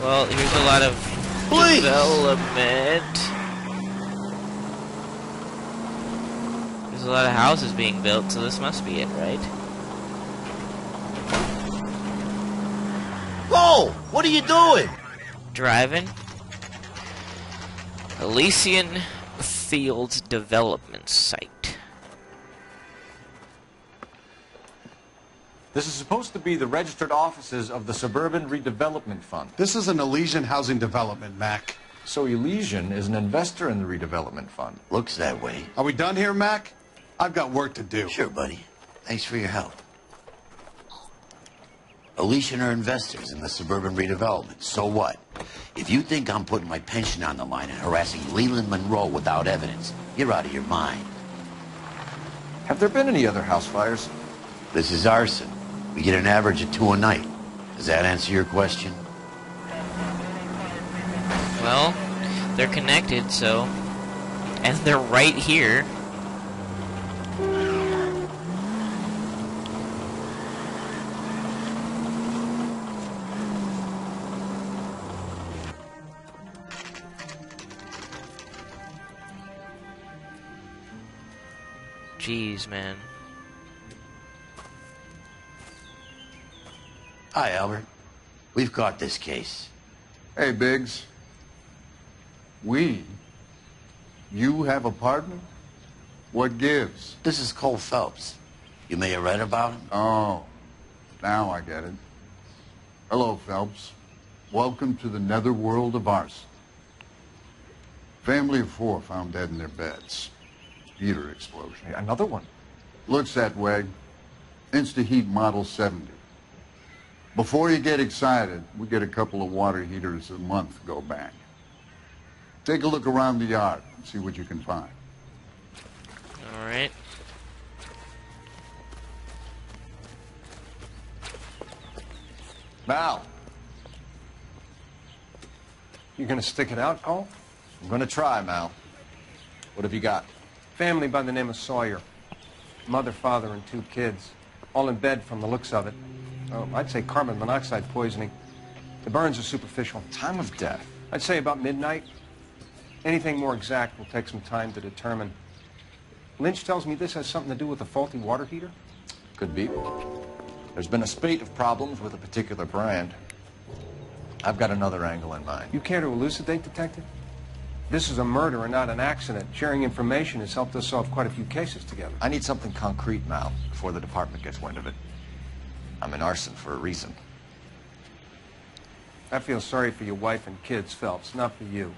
Well, here's a lot of development. There's a lot of houses being built, so this must be it, right? Whoa! What are you doing? Driving. Elysian Fields Development Site. This is supposed to be the registered offices of the Suburban Redevelopment Fund. This is an Elysian housing development, Mac. So Elysian is an investor in the redevelopment fund. Looks that way. Are we done here, Mac? I've got work to do. Sure, buddy. Thanks for your help. Elysian are investors in the suburban redevelopment. So what? If you think I'm putting my pension on the line and harassing Leland Monroe without evidence, you're out of your mind. Have there been any other house fires? This is arson. We get an average of 2 a night. Does that answer your question? Well, they're connected, so... And they're right here. Jeez, man. Hi, Albert. We've caught this case. Hey, Biggs. You have a partner? What gives? This is Cole Phelps. You may have read about him. Oh, now I get it. Hello, Phelps. Welcome to the netherworld of arson. Family of 4 found dead in their beds. Heater explosion. Hey, another one. Looks that way. Insta-Heat Model 70. Before you get excited, we get a couple of water heaters a month go bang. Take a look around the yard and see what you can find. Alright. Mal. You gonna stick it out, Cole? I'm gonna try, Mal. What have you got? Family by the name of Sawyer. Mother, father, and 2 kids. All in bed from the looks of it. Oh, I'd say carbon monoxide poisoning. The burns are superficial. Time of death. I'd say about midnight. Anything more exact will take some time to determine. Lynch tells me this has something to do with a faulty water heater. Could be. There's been a spate of problems with a particular brand. I've got another angle in mind. You care to elucidate, Detective? This is a murder and not an accident. Sharing information has helped us solve quite a few cases together. I need something concrete, Mal, before the department gets wind of it. I'm in arson for a reason. I feel sorry for your wife and kids, Phelps, not for you.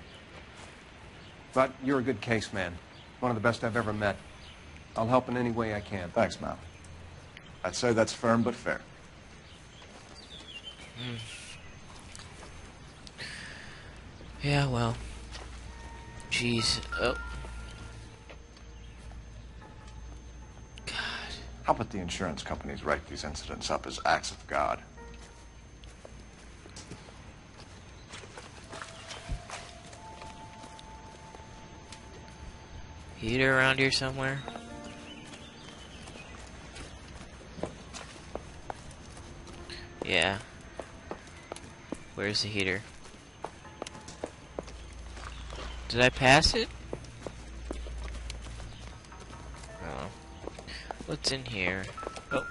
But you're a good case man. One of the best I've ever met. I'll help in any way I can. Thanks, Mal. I'd say that's firm but fair. Yeah, well. Jeez. Oh. God. How about the insurance companies write these incidents up as acts of God? Heater around here somewhere? Yeah. Where's the heater? Did I pass it? Oh. What's in here? Oh.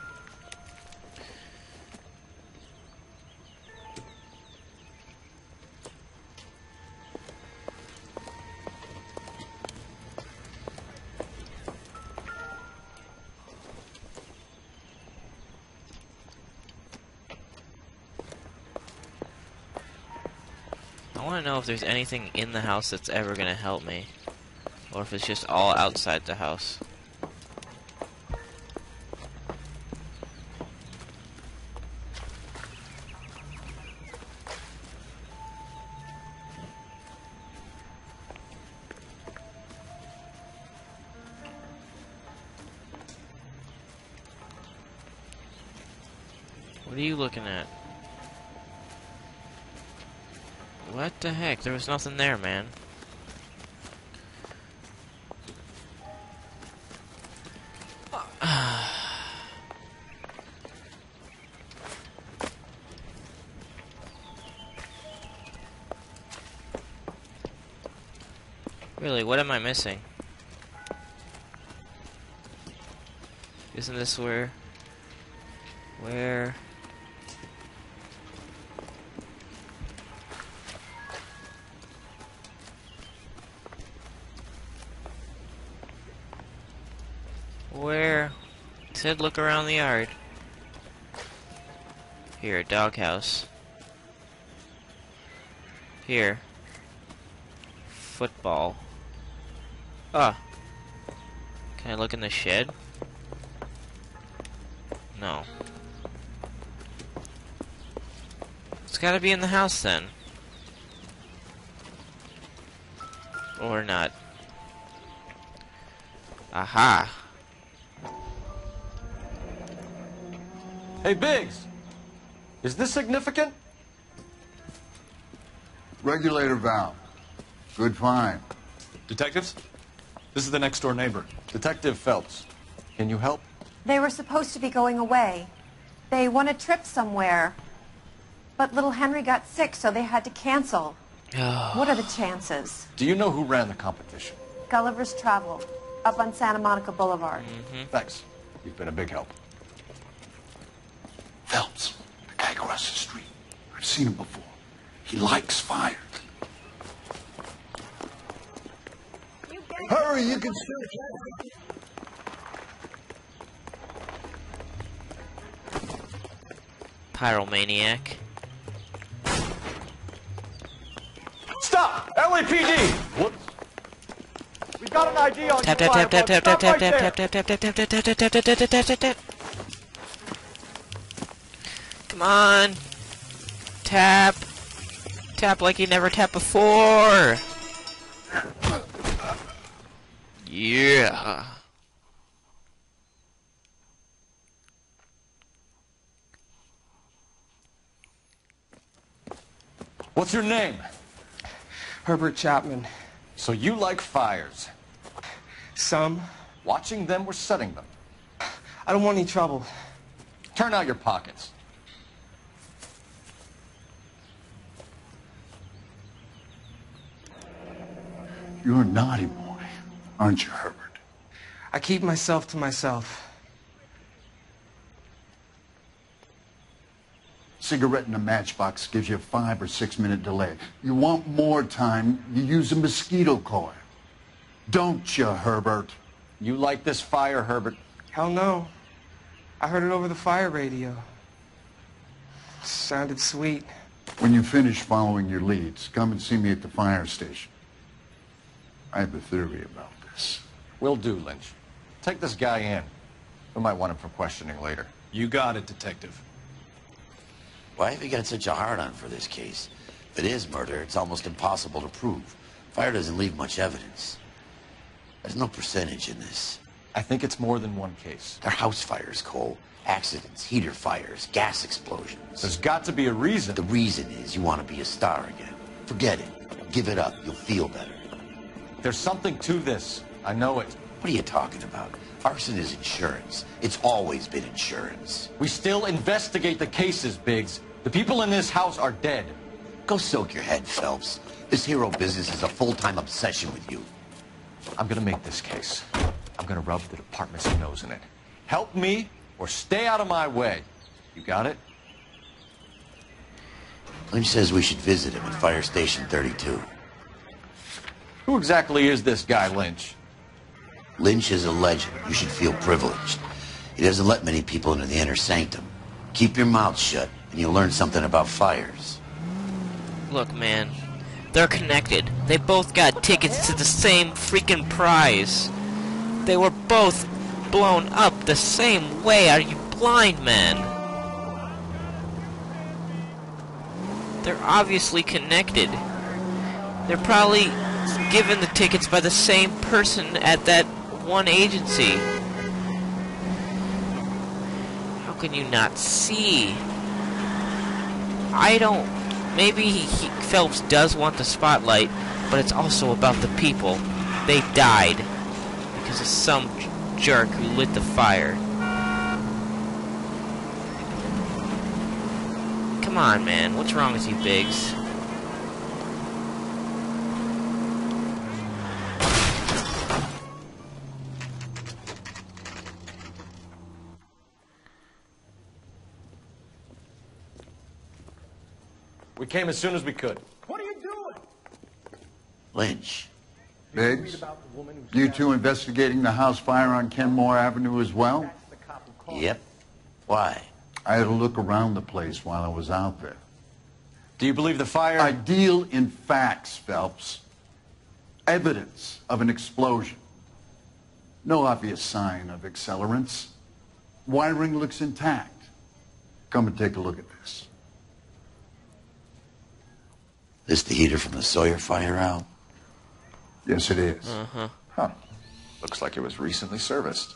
I want to know if there's anything in the house that's ever going to help me. Or if it's just all outside the house. What are you looking at? What the heck? There was nothing there, man. Really, what am I missing? Isn't this where... Where... Where? It said look around the yard. Here, doghouse. Here. Football. Ah. Can I look in the shed? No. It's gotta be in the house then. Or not. Aha. Hey, Biggs! Is this significant? Regulator valve. Good find. Detectives? This is the next door neighbor. Detective Phelps, can you help? They were supposed to be going away. They won a trip somewhere. But little Henry got sick, so they had to cancel. What are the chances? Do you know who ran the competition? Gulliver's Travel, up on Santa Monica Boulevard. Thanks. You've been a big help. Phelps, the guy across the street. I've seen him before. He likes fire. Hurry, you can still Pyromaniac. Stop! LAPD! Whoops. We've got an ID on Tap you, tap tap tap tap Firefly. tap Stop tap right tap there. tap tap tap tap tap tap tap tap tap tap tap tap. Come on. Tap. Tap like you never tapped before. Yeah. What's your name? Herbert Chapman. So you like fires. Some. Watching them or setting them? I don't want any trouble. Turn out your pockets. You're a naughty boy, aren't you, Herbert? I keep myself to myself. Cigarette in a matchbox gives you a 5 or 6 minute delay. You want more time, you use a mosquito coil. Don't you, Herbert? You like this fire, Herbert? Hell no. I heard it over the fire radio. Sounded sweet. When you finish following your leads, come and see me at the fire station. I have a theory about this. Will do, Lynch. Take this guy in. We might want him for questioning later. You got it, Detective. Why have you got such a hard-on for this case? If it is murder, it's almost impossible to prove. Fire doesn't leave much evidence. There's no percentage in this. I think it's more than one case. They're house fires, Cole. Accidents, heater fires, gas explosions. There's got to be a reason. The reason is you want to be a star again. Forget it. Give it up. You'll feel better. There's something to this. I know it. What are you talking about? Arson is insurance. It's always been insurance. We still investigate the cases, Biggs. The people in this house are dead. Go soak your head, Phelps. This hero business is a full-time obsession with you. I'm gonna make this case. I'm gonna rub the department's nose in it. Help me or stay out of my way. You got it? Lynch says we should visit him at Fire Station 32. Who exactly is this guy, Lynch? Lynch is a legend. You should feel privileged. He doesn't let many people into the inner sanctum. Keep your mouth shut, and you'll learn something about fires. Look, man. They're connected. They both got tickets to the same freaking prize. They were both blown up the same way. Are you blind, man? They're obviously connected. They're probably given the tickets by the same person at that one agency. How can you not see? I don't... Maybe Phelps does want the spotlight, but it's also about the people. They died because of some jerk who lit the fire. Come on, man. What's wrong with you, Biggs? We came as soon as we could. What are you doing? Lynch. Biggs, you two investigating the house fire on Kenmore Avenue as well? Yep. Why? I had a look around the place while I was out there. Do you believe the fire? I deal in facts, Phelps. Evidence of an explosion. No obvious sign of accelerants. Wiring looks intact. Come and take a look at this. This the heater from the Sawyer fire, Al? Yes, it is. Huh. Looks like it was recently serviced.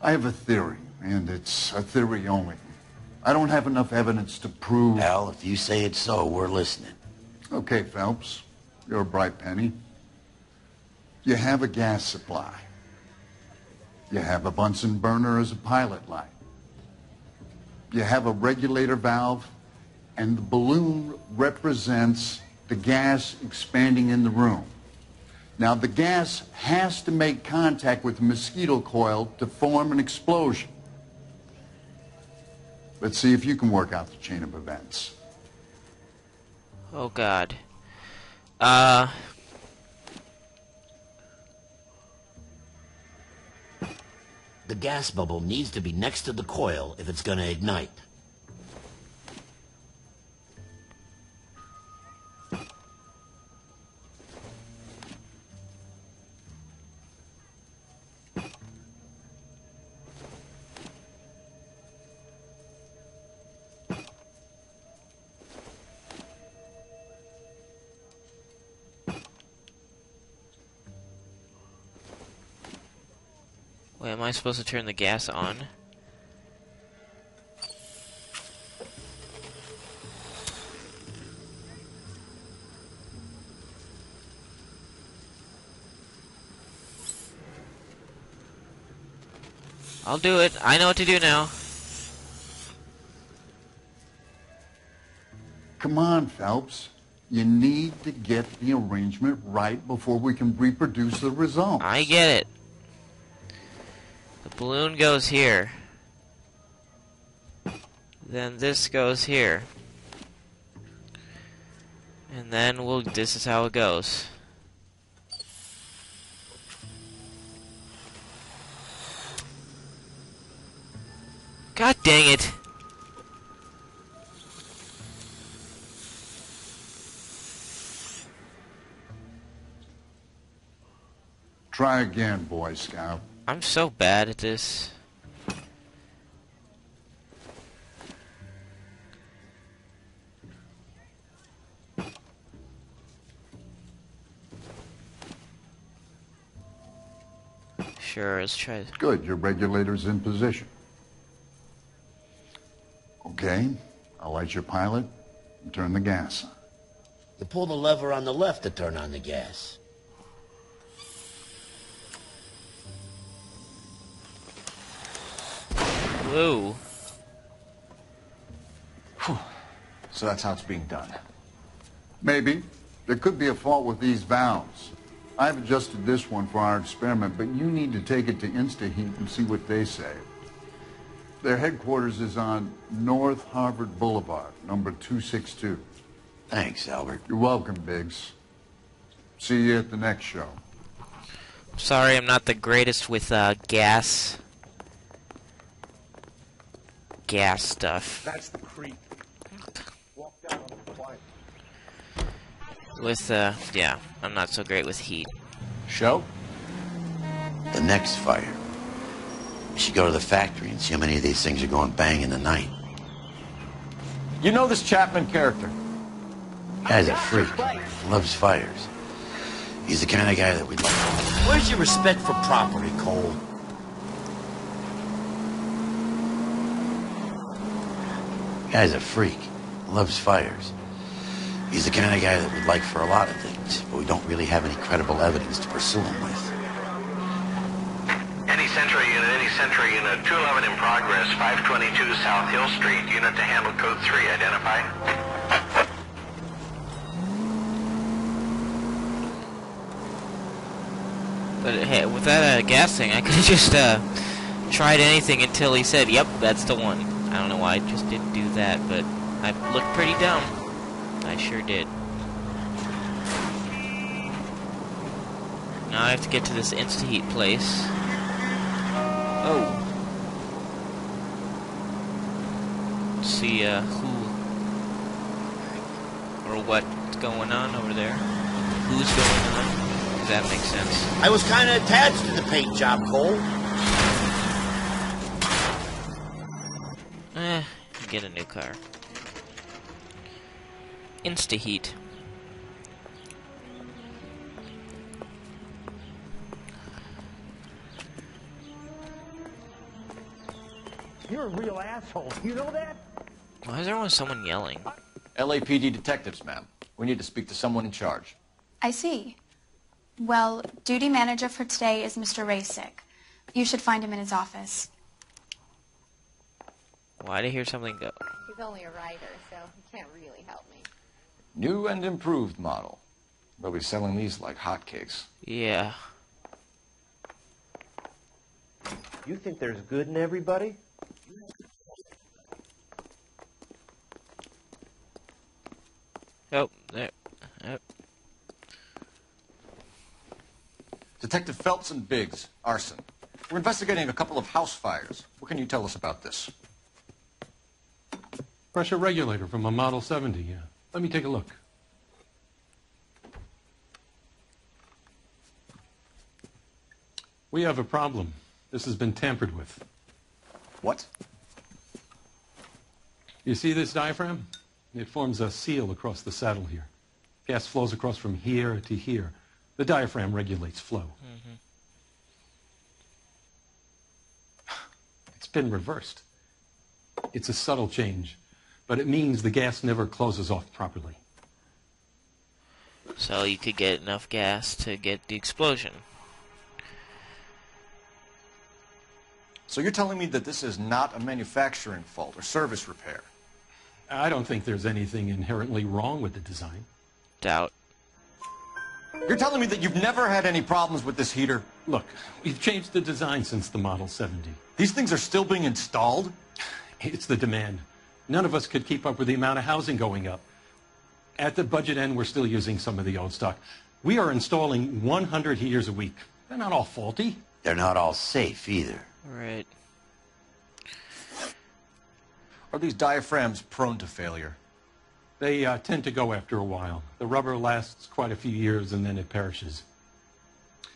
I have a theory, and it's a theory only. I don't have enough evidence to prove... Al, if you say it's so, we're listening. Okay, Phelps. You're a bright penny. You have a gas supply. You have a Bunsen burner as a pilot light. You have a regulator valve, and the balloon represents the gas expanding in the room. Now, the gas has to make contact with the mosquito coil to form an explosion. Let's see if you can work out the chain of events. Oh, God. The gas bubble needs to be next to the coil if it's going to ignite. Wait, am I supposed to turn the gas on? I'll do it. I know what to do now. Come on, Phelps. You need to get the arrangement right before we can reproduce the results. I get it. The balloon goes here. Then this goes here. And then this is how it goes. God dang it! Try again, Boy Scout. I'm so bad at this. Sure, let's try it. Good, your regulator's in position. Okay, I'll light your pilot and turn the gas on. You pull the lever on the left to turn on the gas. Whoa. Whew. So that's how it's being done. Maybe. There could be a fault with these valves. I've adjusted this one for our experiment, but you need to take it to InstaHeat and see what they say. Their headquarters is on North Harvard Boulevard, number 262. Thanks, Albert. You're welcome, Biggs. See you at the next show. Sorry, I'm not the greatest with gas stuff. That's the creek. Walk down on the quiet. With yeah, I'm not so great with heat. Show? The next fire. We should go to the factory and see how many of these things are going bang in the night. You know this Chapman character? Guy's a freak. Loves fires. He's the kind of guy that we'd like. Where's your respect for property, Cole? Guy's a freak. Loves fires. He's the kind of guy that we'd like for a lot of things, but we don't really have any credible evidence to pursue him with. Any Century Unit 211 in progress, 522 South Hill Street, unit to handle code 3, identify. But hey, with that gas thing, I could have just tried anything until he said, "Yep, that's the one." I don't know why I just didn't do that, but I looked pretty dumb. I sure did. Now I have to get to this insta-heat place. Oh. Let's see who or what's going on over there. Who's going on? Does that make sense? I was kind of attached to the paint job, Cole. Get a new car. Insta-heat. You're a real asshole. You know that? Why is there always someone yelling? LAPD detectives, ma'am. We need to speak to someone in charge. I see. Well, duty manager for today is Mr. Rasick. You should find him in his office. Why did I hear something go? He's only a writer, so he can't really help me. New and improved model. They'll be selling these like hotcakes. Yeah. You think there's good in everybody? Oh, there. Oh. Detective Phelps and Biggs, arson. We're investigating a couple of house fires. What can you tell us about this? Pressure regulator from a Model 70, yeah. Let me take a look. We have a problem. This has been tampered with. What? You see this diaphragm? It forms a seal across the saddle here. Gas flows across from here to here. The diaphragm regulates flow. It's been reversed. It's a subtle change, but it means the gas never closes off properly. So you could get enough gas to get the explosion. So you're telling me that this is not a manufacturing fault or service repair? I don't think there's anything inherently wrong with the design. Doubt. You're telling me that you've never had any problems with this heater? Look, we've changed the design since the Model 70. These things are still being installed? It's the demand. None of us could keep up with the amount of housing going up. At the budget end, we're still using some of the old stock. We are installing 100 heaters a week. They're not all faulty. They're not all safe either. Right. Are these diaphragms prone to failure? They tend to go after a while. The rubber lasts quite a few years and then it perishes.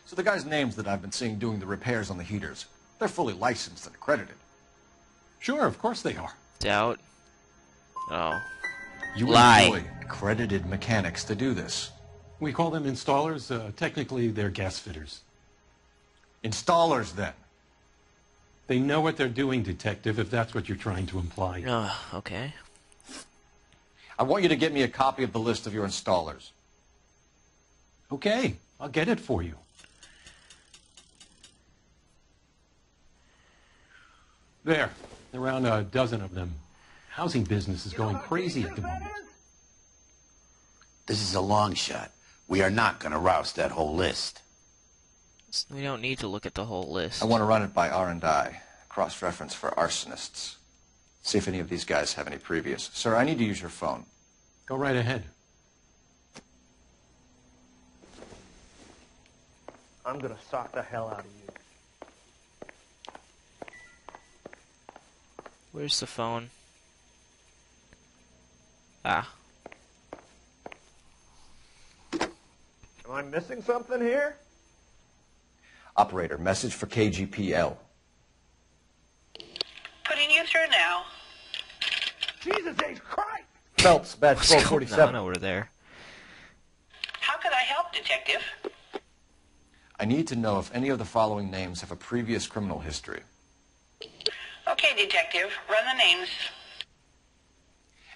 So the guys' names that I've been seeing doing the repairs on the heaters, they're fully licensed and accredited. Sure, of course they are. Doubt. Oh. You Lie. employ accredited mechanics to do this. We call them installers. Technically, they're gas fitters. Installers, then? They know what they're doing, Detective, if that's what you're trying to imply. Okay. I want you to get me a copy of the list of your installers. Okay, I'll get it for you. There, around a dozen of them. Housing business is going crazy at the moment. This is a long shot. We are not going to roust that whole list. We don't need to look at the whole list. I want to run it by R&I, cross-reference for arsonists. See if any of these guys have any previous. Sir, I need to use your phone. Go right ahead. I'm gonna sock the hell out of you. Where's the phone? Ah. Am I missing something here? Operator, message for KGPL. Putting you through now. Jesus H. Christ! Phelps, badge What's going 1247. on over there? How could I help, Detective? I need to know if any of the following names have a previous criminal history. Okay, Detective. Run the names.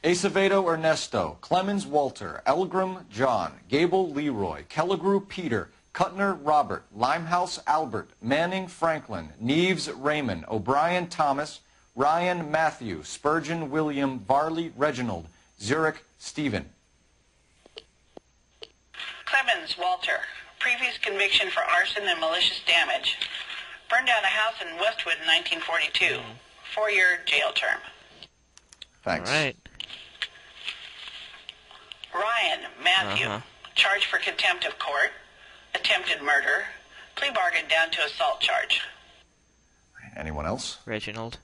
Acevedo Ernesto, Clemens Walter, Elgram John, Gable Leroy, Kelligrew Peter, Cutner Robert, Limehouse Albert, Manning Franklin, Neves Raymond, O'Brien Thomas, Ryan Matthew, Spurgeon William, Varley Reginald, Zurich Stephen. Clemens Walter. Previous conviction for arson and malicious damage. Burned down a house in Westwood in 1942. 4-year jail term. Thanks. All right. Ryan Matthew, charged for contempt of court, attempted murder, plea bargain down to assault charge. Anyone else? Reginald.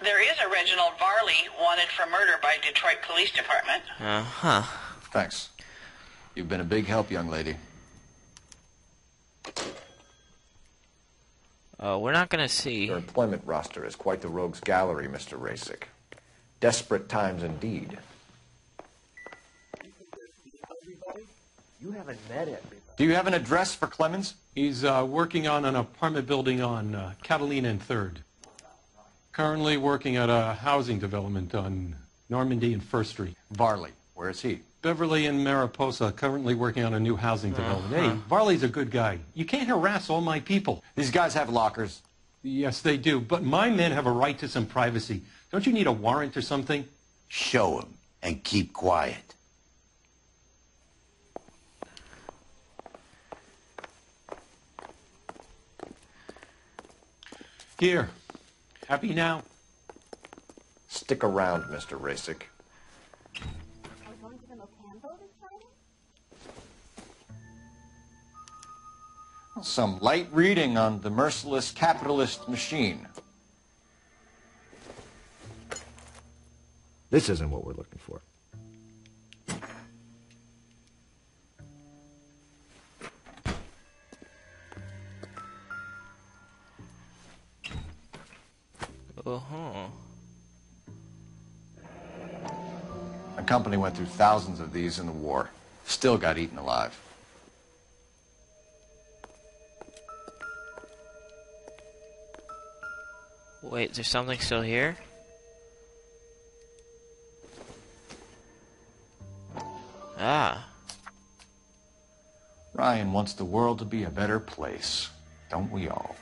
There is a Reginald Varley wanted for murder by Detroit Police Department. Thanks. You've been a big help, young lady. We're not going to see. Your employment roster is quite the rogues gallery, Mr. Rasick. Desperate times indeed. You haven't met everybody. Do you have an address for Clemens? He's working on an apartment building on Catalina and 3rd. Currently working at a housing development on Normandy and 1st Street. Varley, where is he? Beverly and Mariposa, currently working on a new housing development. Hey, Varley's a good guy. You can't harass all my people. These guys have lockers. Yes, they do, but my men have a right to some privacy. Don't you need a warrant or something? Show him and keep quiet. Here. Happy now? Stick around, Mr. Rasick. Some light reading on the merciless capitalist machine. This isn't what we're looking for. A company went through thousands of these in the war. Still got eaten alive. Wait, is there something still here? Ryan wants the world to be a better place. Don't we all?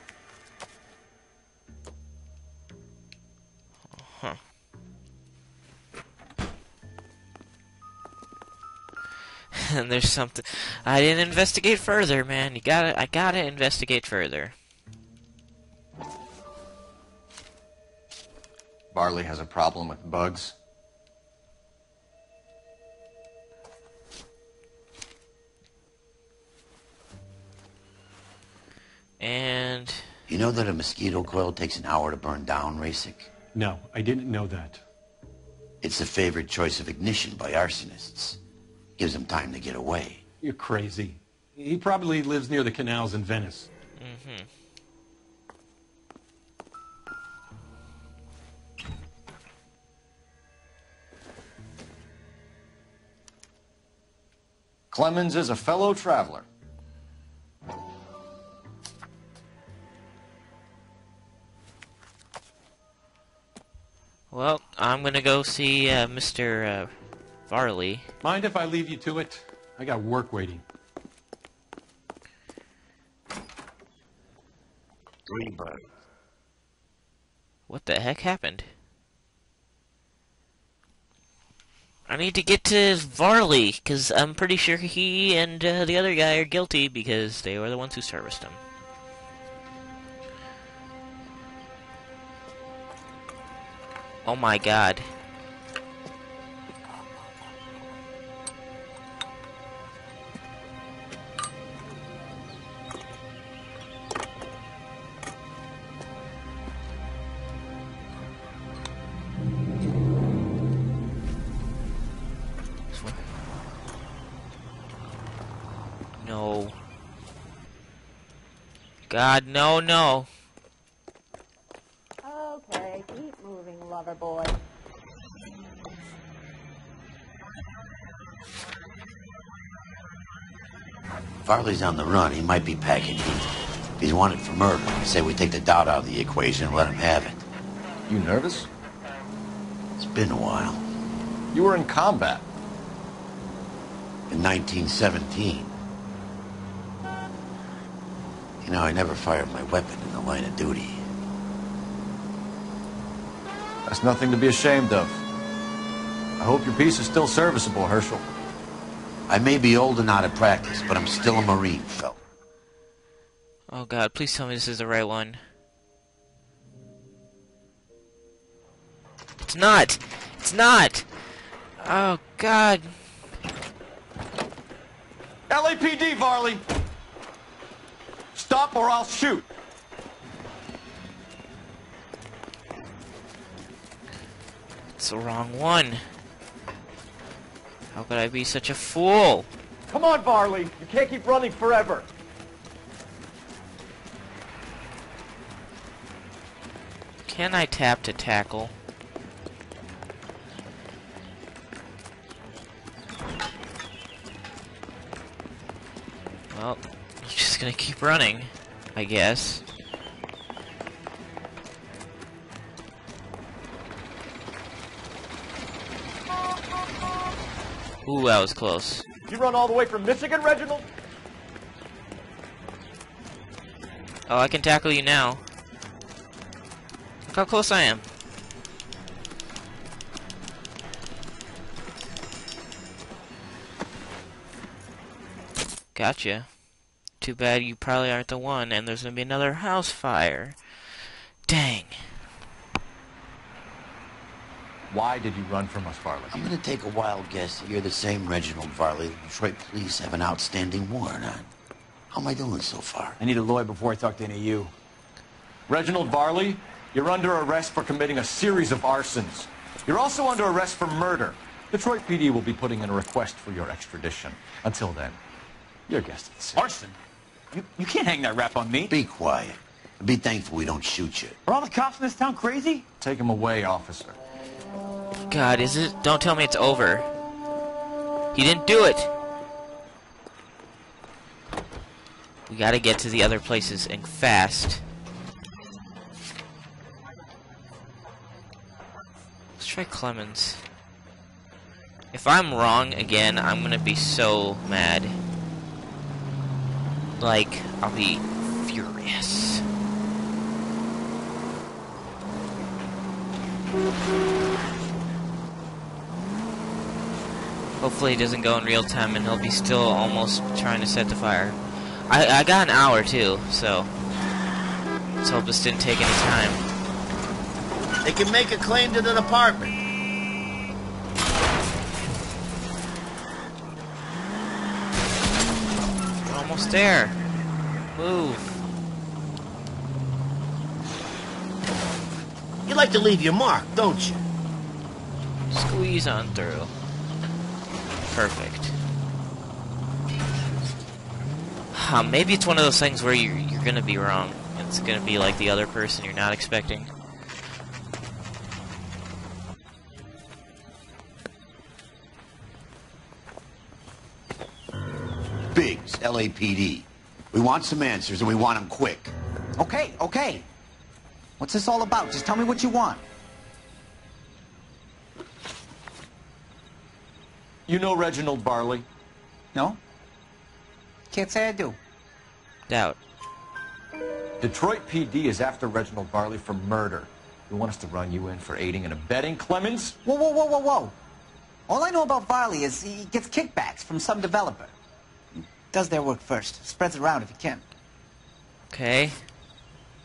And there's something I didn't investigate further, man. I gotta investigate further. Varley has a problem with bugs. And you know that a mosquito coil takes an hour to burn down, Rasick? No, I didn't know that. It's a favorite choice of ignition by arsonists. Gives them time to get away. You're crazy. He probably lives near the canals in Venice. Clemens is a fellow traveler. Well, I'm gonna go see Mr. Varley. Mind if I leave you to it? I got work waiting. Greenberg. What the heck happened? I need to get to Varley, because I'm pretty sure he and the other guy are guilty, because they were the ones who serviced him. Oh my god. No. God, no, no. Okay, keep moving, lover boy. Varley's on the run. He might be packing heat. If he's wanted for murder, I say we take the doubt out of the equation and let him have it. You nervous? It's been a while. You were in combat. In 1917. You know, I never fired my weapon in the line of duty. That's nothing to be ashamed of. I hope your piece is still serviceable, Herschel. I may be old and out of practice, but I'm still a Marine, fella. Oh god, please tell me this is the right one. It's not! It's not! Oh, God. LAPD, Varley! Stop or I'll shoot! It's the wrong one. How could I be such a fool? Come on, Varley. You can't keep running forever. Can I tap to tackle? Well, I'm just gonna keep running, I guess. Ooh, that was close. You run all the way from Michigan, Reginald? Oh, I can tackle you now. Look how close I am. Gotcha. Too bad you probably aren't the one, and there's gonna be another house fire. Dang. Why did you run from us, Varley? I'm gonna take a wild guess that you're the same Reginald Varley the Detroit police have an outstanding warrant on. How am I doing so far? I need a lawyer before I talk to any of you. Reginald Varley, you're under arrest for committing a series of arsons. You're also under arrest for murder. Detroit PD will be putting in a request for your extradition. Until then, your guest of the city. Arson? You can't hang that rap on me. Be quiet. Be thankful we don't shoot you. Are all the cops in this town crazy? Take him away, officer. God, is it? Don't tell me it's over. He didn't do it. We gotta get to the other places and fast. Let's try Clemens. If I'm wrong again, I'm gonna be so mad. Like, I'll be furious. Hopefully he doesn't go in real time and he'll be still almost trying to set the fire. I got an hour too, so let's hope this didn't take any time. They can make a claim to the department. We're almost there. Move. You like to leave your mark, don't you? Squeeze on through. Perfect. Maybe it's one of those things where you're gonna be wrong. It's gonna be like the other person you're not expecting. Biggs, LAPD. We want some answers, and we want them quick. Okay, okay. What's this all about? Just tell me what you want. You know Reginald Varley? No? Can't say I do. Doubt. Detroit PD is after Reginald Varley for murder. You want us to run you in for aiding and abetting Clemens? Whoa, whoa, whoa, whoa, whoa. All I know about Varley is he gets kickbacks from some developer. He does their work first. Spreads it around if he can. Okay.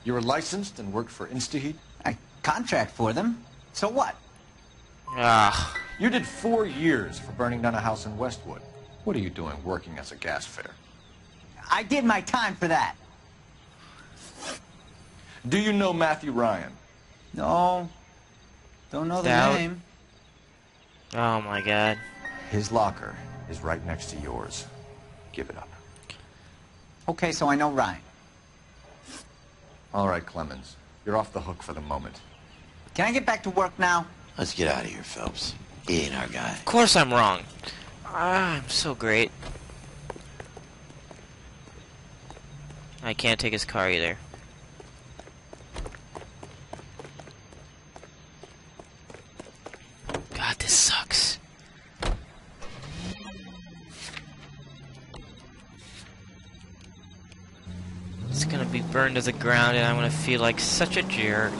You were licensed and worked for InstaHeat? I contract for them. So what? Ah. You did 4 years for burning down a house in Westwood. What are you doing working as a gas fitter? I did my time for that. Do you know Matthew Ryan? No. Don't know the name. Oh my God. His locker is right next to yours. Give it up. Okay, so I know Ryan. All right, Clemens. You're off the hook for the moment. Can I get back to work now? Let's get out of here, Phelps. He ain't our guy. Of course I'm wrong. I'm so great. I can't take his car either. God, this sucks. It's gonna be burned to the ground and I'm gonna feel like such a jerk.